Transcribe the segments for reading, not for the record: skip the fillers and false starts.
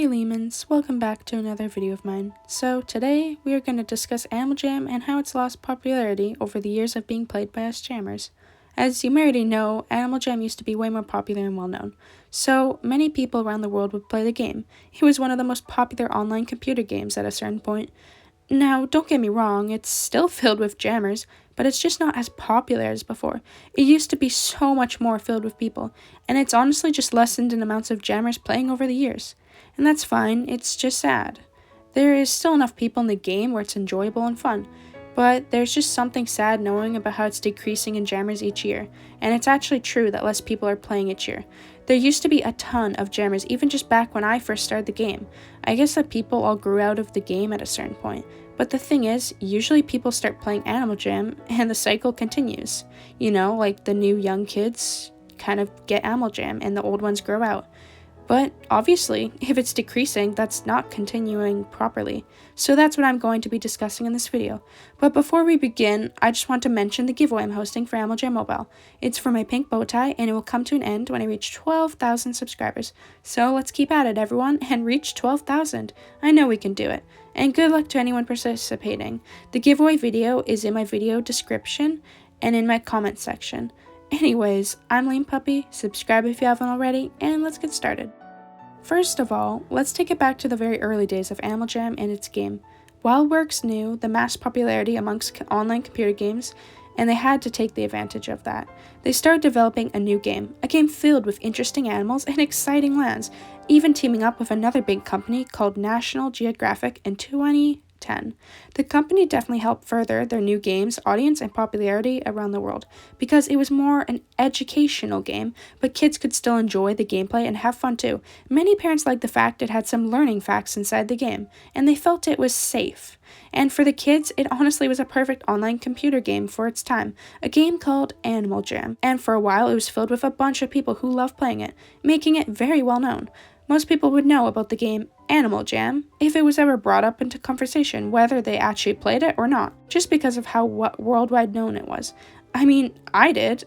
Hey Leamans, welcome back to another video of mine. So today we are going to discuss Animal Jam and how it's lost popularity over the years of being played by us jammers. As you may already know, Animal Jam used to be way more popular and well known, so many people around the world would play the game. It was one of the most popular online computer games at a certain point. Now, don't get me wrong, it's still filled with jammers, but it's just not as popular as before. It used to be so much more filled with people, and it's honestly just lessened in amounts of jammers playing over the years. And that's fine, it's just sad. There is still enough people in the game where it's enjoyable and fun, but there's just something sad knowing about how it's decreasing in jammers each year, and it's actually true that less people are playing each year. There used to be a ton of jammers even just back when I first started the game. I guess that people all grew out of the game at a certain point, but the thing is, usually people start playing Animal Jam and the cycle continues. You know, like the new young kids kind of get Animal Jam and the old ones grow out. But obviously, if it's decreasing, that's not continuing properly. So that's what I'm going to be discussing in this video. But before we begin, I just want to mention the giveaway I'm hosting for Animal Jam Mobile. It's for my pink bow tie, and it will come to an end when I reach 12,000 subscribers. So let's keep at it, everyone, and reach 12,000. I know we can do it. And good luck to anyone participating. The giveaway video is in my video description and in my comment section. Anyways, I'm Leamonpuppy, subscribe if you haven't already, and let's get started. First of all, let's take it back to the very early days of Animal Jam and its game. WildWorks knew the mass popularity amongst online computer games, and they had to take the advantage of that. They started developing a new game, a game filled with interesting animals and exciting lands, even teaming up with another big company called National Geographic in 2010. The company definitely helped further their new game's audience and popularity around the world, because it was more an educational game, but kids could still enjoy the gameplay and have fun too. Many parents liked the fact it had some learning facts inside the game, and they felt it was safe. And for the kids, it honestly was a perfect online computer game for its time, a game called Animal Jam, and for a while it was filled with a bunch of people who loved playing it, making it very well known. Most people would know about the game Animal Jam if it was ever brought up into conversation, whether they actually played it or not, just because of how worldwide known it was. I mean, I did.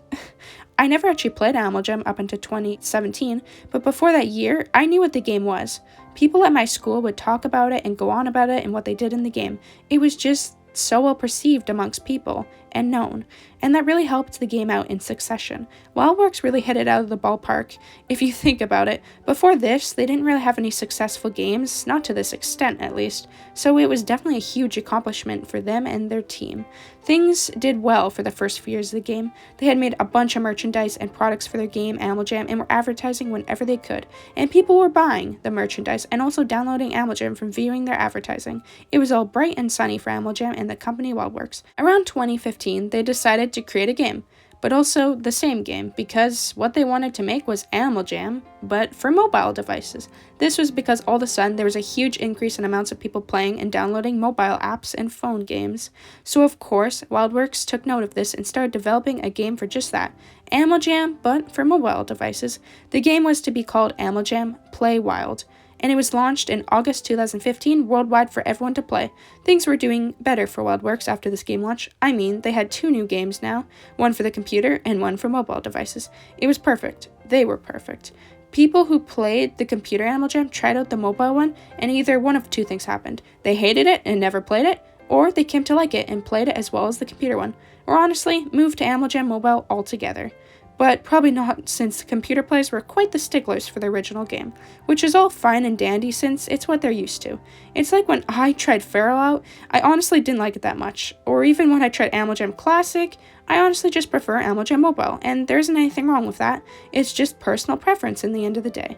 I never actually played Animal Jam up until 2017, but before that year, I knew what the game was. People at my school would talk about it and go on about it and what they did in the game. It was just so well perceived amongst people and known, and that really helped the game out in succession. WildWorks really hit it out of the ballpark, if you think about it. Before this, they didn't really have any successful games, not to this extent at least, so it was definitely a huge accomplishment for them and their team. Things did well for the first few years of the game. They had made a bunch of merchandise and products for their game, Animal Jam, and were advertising whenever they could, and people were buying the merchandise and also downloading Animal Jam from viewing their advertising. It was all bright and sunny for Animal Jam and the company WildWorks. Around 2015, they decided to create a game, but also the same game, because what they wanted to make was Animal Jam, but for mobile devices. This was because all of a sudden there was a huge increase in amounts of people playing and downloading mobile apps and phone games. So of course, WildWorks took note of this and started developing a game for just that, Animal Jam, but for mobile devices. The game was to be called Animal Jam Play Wild, and it was launched in August 2015 worldwide for everyone to play. Things were doing better for WildWorks after this game launch. I mean, they had 2 new games now, one for the computer and one for mobile devices. It was perfect. They were perfect. People who played the computer Animal Jam tried out the mobile one, and either one of 2 things happened. They hated it and never played it, or they came to like it and played it as well as the computer one, or honestly, moved to Animal Jam Mobile altogether. But probably not, since the computer players were quite the sticklers for the original game, which is all fine and dandy since it's what they're used to. It's like when I tried Feral out, I honestly didn't like it that much, or even when I tried Animal Jam Classic, I honestly just prefer Animal Jam Mobile, and there isn't anything wrong with that. It's just personal preference in the end of the day.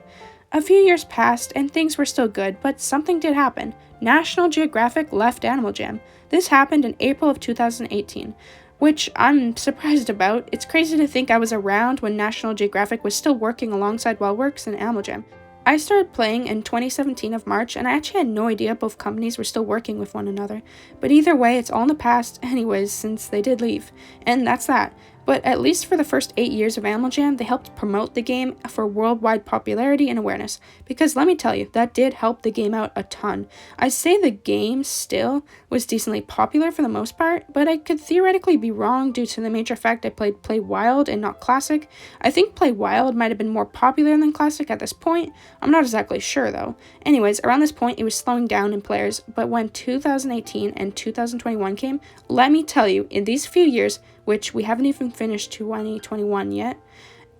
A few years passed and things were still good, but something did happen. National Geographic left Animal Jam. This happened in April of 2018. Which I'm surprised about. It's crazy to think I was around when National Geographic was still working alongside WildWorks and Animal Jam. I started playing in 2017 of March, and I actually had no idea both companies were still working with one another. But either way, it's all in the past anyways, since they did leave. And that's that. but at least for the first 8 years of Animal Jam, they helped promote the game for worldwide popularity and awareness, because let me tell you, that did help the game out a ton. I say the game still was decently popular for the most part, but I could theoretically be wrong due to the major fact I played Play Wild and not Classic. I think Play Wild might have been more popular than Classic at this point. I'm not exactly sure though. Anyways, around this point it was slowing down in players, but when 2018 and 2021 came, let me tell you, in these few years, which we haven't even finished 2021 yet,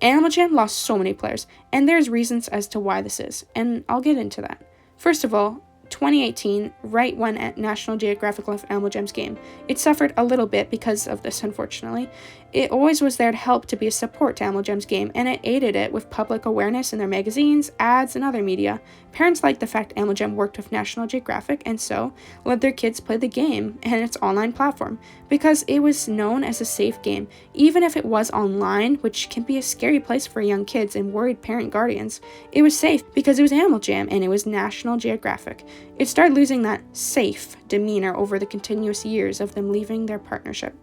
Animal Jam lost so many players, and there's reasons as to why this is, and I'll get into that. First of all, 2018, right when National Geographic left Animal Jam's game, it suffered a little bit because of this, unfortunately. It always was there to help to be a support to Animal Jam's game, and it aided it with public awareness in their magazines, ads, and other media. Parents liked the fact Animal Jam worked with National Geographic, and so let their kids play the game and its online platform, because it was known as a safe game, even if it was online, which can be a scary place for young kids and worried parent guardians. It was safe because it was Animal Jam and it was National Geographic. It started losing that safe demeanor over the continuous years of them leaving their partnership.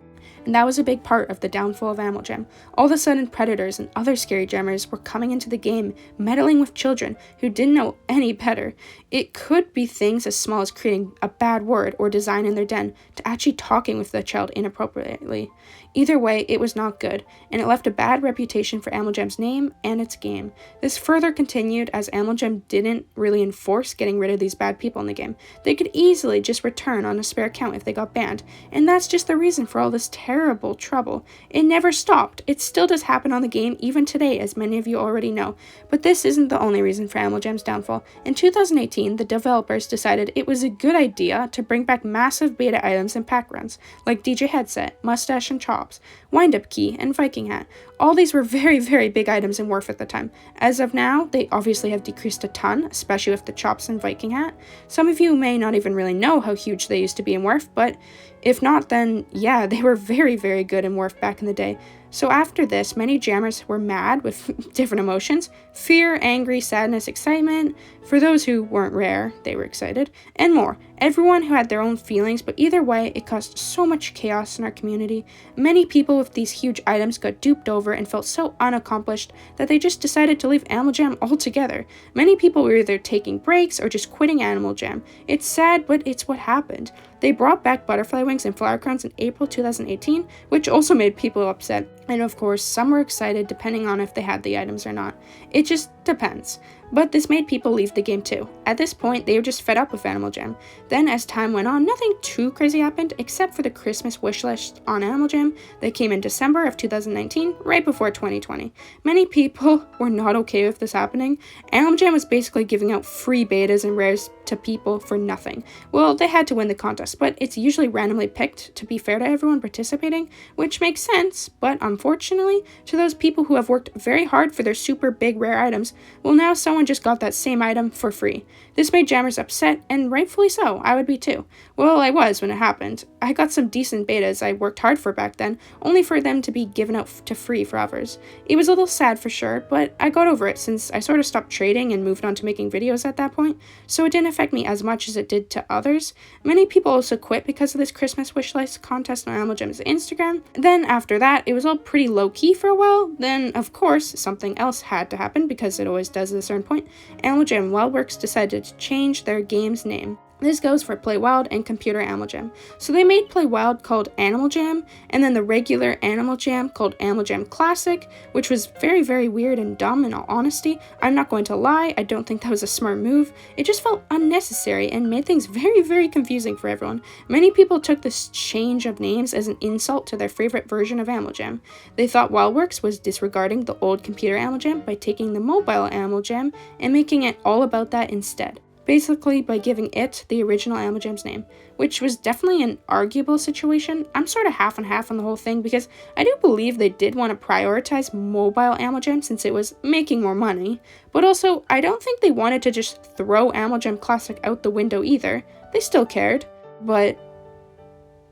And that was a big part of the downfall of Animal Jam. All of a sudden, predators and other scary jammers were coming into the game, meddling with children who didn't know any better. It could be things as small as creating a bad word or design in their den, to actually talking with the child inappropriately. Either way, it was not good, and it left a bad reputation for Animal Jam's name and its game. This further continued as Animal Jam didn't really enforce getting rid of these bad people in the game. They could easily just return on a spare account if they got banned, and that's just the reason for all this terrible trouble. It never stopped. It still does happen on the game even today, as many of you already know. But this isn't the only reason for Animal Jam's downfall. In 2018, the developers decided it was a good idea to bring back massive beta items and pack runs, like DJ Headset, Mustache and Chops, Wind-Up Key, and Viking Hat. All these were very, very big items in Worth at the time. As of now, they obviously have decreased a ton, especially with the Chops and Viking Hat. Some of you may not even really know how huge they used to be in Worth, but if not, then yeah, they were very, very good in Worth back in the day. So after this, many jammers were mad with different emotions: fear, angry, sadness, excitement. For those who weren't rare, they were excited, and more. Everyone who had their own feelings, but either way, it caused so much chaos in our community. Many people with these huge items got duped over and felt so unaccomplished that they just decided to leave Animal Jam altogether. Many people were either taking breaks or just quitting Animal Jam. It's sad, but it's what happened. They brought back butterfly wings and flower crowns in April 2018, which also made people upset. And of course, some were excited depending on if they had the items or not. It just depends. But this made people leave the game too. At this point, they were just fed up with Animal Jam. Then as time went on, nothing too crazy happened except for the Christmas wish list on Animal Jam that came in December of 2019, right before 2020. Many people were not okay with this happening. Animal Jam was basically giving out free betas and rares to people for nothing. Well, they had to win the contest, but it's usually randomly picked to be fair to everyone participating, which makes sense, but unfortunately, to those people who have worked very hard for their super big rare items, well, now someone just got that same item for free. This made jammers upset, and rightfully so. I would be too. Well, I was when it happened. I got some decent betas I worked hard for back then, only for them to be given out to free for others. It was a little sad for sure, but I got over it since I sort of stopped trading and moved on to making videos at that point, so it didn't affect me as much as it did to others. Many people also quit because of this Christmas wishlist contest on Animal Jam's Instagram. Then after that, it was all pretty low-key for a while. Then, of course, something else had to happen, because it always does at a certain point. Animal Jam WildWorks decided to change their game's name. This goes for Play Wild and Computer Animal Jam. So they made Play Wild called Animal Jam, and then the regular Animal Jam called Animal Jam Classic, which was very, very weird and dumb in all honesty. I'm not going to lie, I don't think that was a smart move. It just felt unnecessary and made things very, very confusing for everyone. Many people took this change of names as an insult to their favorite version of Animal Jam. They thought WildWorks was disregarding the old Computer Animal Jam by taking the mobile Animal Jam and making it all about that instead. Basically by giving it the original Animal Jam's name, which was definitely an arguable situation. I'm sort of half and half on the whole thing, because I do believe they did want to prioritize mobile Animal Jam since it was making more money, but also I don't think they wanted to just throw Animal Jam Classic out the window either. They still cared, but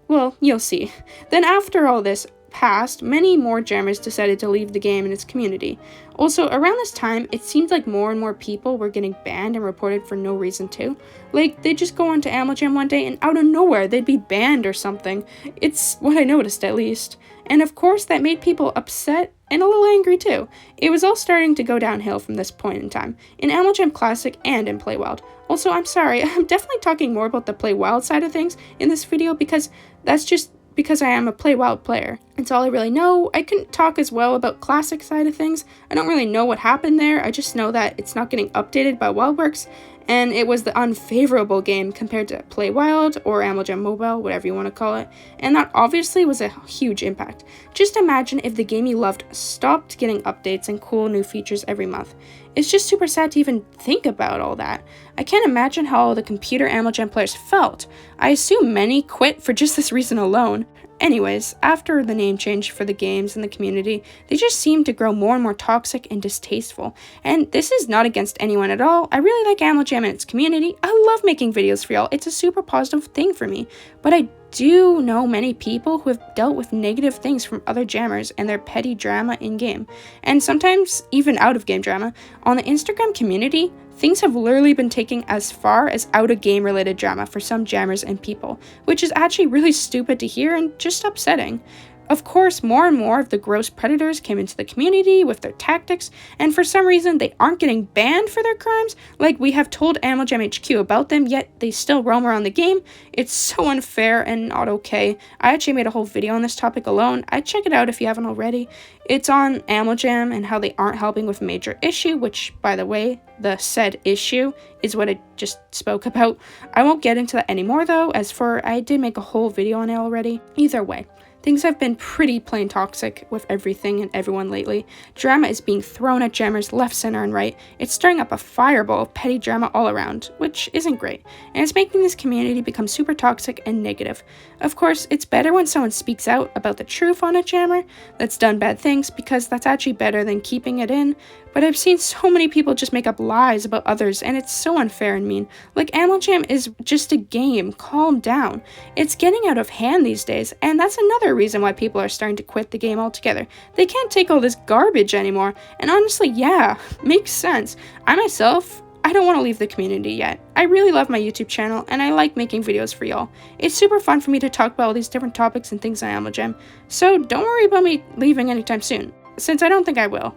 well, you'll see. Then after all this, passed, many more jammers decided to leave the game and its community. Also, around this time, it seemed like more and more people were getting banned and reported for no reason too. Like, they'd just go onto Animal Jam one day and out of nowhere, they'd be banned or something. It's what I noticed, at least. And of course, that made people upset and a little angry too. It was all starting to go downhill from this point in time, in Animal Jam Classic and in Play Wild. Also, I'm sorry, I'm definitely talking more about the Play Wild side of things in this video because that's just because I am a Play Wild player. It's all I really know. I couldn't talk as well about Classic side of things. I don't really know what happened there. I just know that it's not getting updated by WildWorks, and it was the unfavorable game compared to Play Wild or Animal Jam Mobile, whatever you want to call it, and that obviously was a huge impact. Just imagine if the game you loved stopped getting updates and cool new features every month. It's just super sad to even think about all that. I can't imagine how all the computer Animal Jam players felt. I assume many quit for just this reason alone. Anyways, after the name change for the games and the community, they just seem to grow more and more toxic and distasteful. And this is not against anyone at all. I really like Animal Jam and its community. I love making videos for y'all. It's a super positive thing for me. But I do know many people who have dealt with negative things from other jammers and their petty drama in-game, and sometimes even out-of-game drama. On the Instagram community, things have literally been taken as far as out-of-game related drama for some jammers and people, which is actually really stupid to hear and just upsetting. Of course, more and more of the gross predators came into the community with their tactics, and for some reason they aren't getting banned for their crimes. Like, we have told Animal Jam HQ about them, yet they still roam around the game. It's so unfair and not okay. I actually made a whole video on this topic alone. I'd check it out if you haven't already. It's on Animal Jam and how they aren't helping with a major issue, which, by the way, the said issue is what I just spoke about. I won't get into that anymore though, as for I did make a whole video on it already. Either way, things have been pretty plain toxic with everything and everyone lately. Drama is being thrown at jammers left, center, and right. It's stirring up a fireball of petty drama all around, which isn't great, and it's making this community become super toxic and negative. Of course, it's better when someone speaks out about the truth on a jammer that's done bad things, because that's actually better than keeping it in. But I've seen so many people just make up lies about others, and it's so unfair and mean. Like, Animal Jam is just a game. Calm down. It's getting out of hand these days, and that's another reason why people are starting to quit the game altogether. They can't take all this garbage anymore, and honestly, yeah, makes sense. I myself, I don't want to leave the community yet. I really love my YouTube channel, and I like making videos for y'all. It's super fun for me to talk about all these different topics and things on Animal Jam, so don't worry about me leaving anytime soon, since I don't think I will.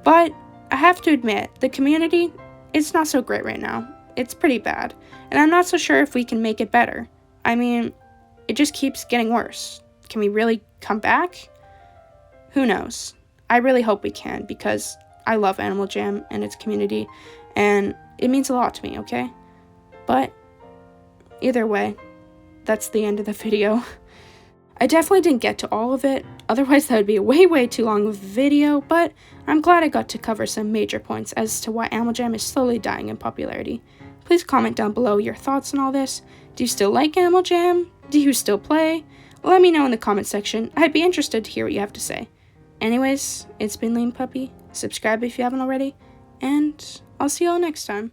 But I have to admit, the community, it's not so great right now. It's pretty bad, and I'm not so sure if we can make it better. I mean, it just keeps getting worse. Can we really come back? Who knows? I really hope we can, because I love Animal Jam and its community, and it means a lot to me, okay? But either way, that's the end of the video. I definitely didn't get to all of it, otherwise that would be a way too long of a video, but I'm glad I got to cover some major points as to why Animal Jam is slowly dying in popularity. Please comment down below your thoughts on all this. Do you still like Animal Jam? Do you still play? Let me know in the comment section. I'd be interested to hear what you have to say. Anyways, it's been Leamonpuppy. Subscribe if you haven't already, and I'll see y'all next time.